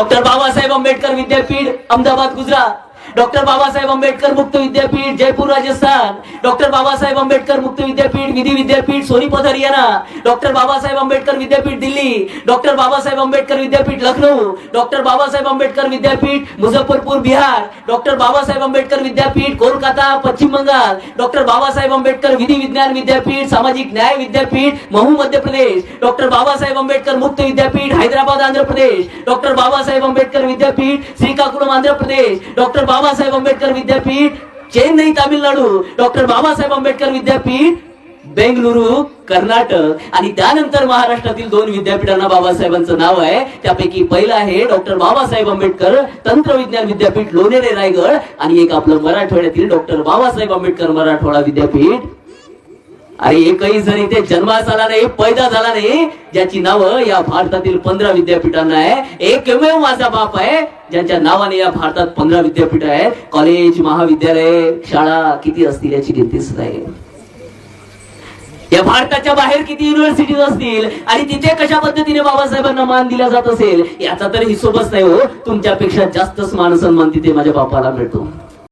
Doctor Babasaheb Ambedkar विद्यापीठ Ahmedabad Gujarat, doctor Babasaheb Ambedkar मुक्त विद्यापीठ जयपूर राजस्थान, डॉक्टर बाबासाहेब आंबेडकर मुक्त विद्यापीठ विधि विद्यापीठ सोनीपत हरियाणा, डॉक्टर बाबासाहेब आंबेडकर विद्यापीठ दिल्ली, डॉक्टर बाबासाहेब आंबेडकर विद्यापीठ लखनऊ, डॉक्टर बाबासाहेब आंबेडकर विद्यापीठ मुजफ्फरपुर बिहार, डॉक्टर बाबासाहेब आंबेडकर विद्यापीठ कोलकाता पश्चिम बंगाल, डॉक्टर बाबासाहेब आंबेडकर विधि विज्ञान विद्यापीठ सामाजिक न्याय विद्यापीठ महू मध्य प्रदेश, डॉक्टर बाबासाहेब आंबेडकर मुक्त विद्यापीठ हैदराबाद आंध्र प्रदेश, डॉक्टर बाबासाहेब आंबेडकर विद्यापीठ श्रीकाकुलम आंध्र प्रदेश, डॉक्टर बाबासाहेब आंबेडकर विद्यापीठ चेन्नई तामिळनाडू, डॉक्टर बाबासाहेब आंबेडकर विद्यापीठ बेंगलुरू कर्नाटक आणि त्यानंतर महाराष्ट्रातील 2 विद्यापीठांना बाबासाहेबांचं नाव आहे. त्यापैकी पहिलं आहे डॉक्टर बाबासाहेब आंबेडकर तंत्रविज्ञान विद्यापीठ लोणेरे रायगड आणि एक आपलं मराठवाड्यातील डॉक्टर बाबासाहेब आंबेडकर मराठवाडा विद्यापीठ. अरे एकही जण इथे जन्मास आला नाही, पैदा झाला नाही ज्याची नावं या भारतातील 15 विद्यापीठांना आहे. एकमेव माझा बाप आहे ज्यांच्या नावाने या भारतात 15 विद्यापीठ आहेत. कॉलेज महाविद्यालय शाळा किती असतील याची गिनतीच नाही. या भारताच्या बाहेर किती युनिव्हर्सिटीज असतील आणि तिथे कशा पद्धतीने बाबासाहेबांना मान दिला जात असेल याचा तर हिशोबच नाही हो. तुमच्यापेक्षा जास्तच मान सन्मान तिथे माझ्या बापाला मिळतो.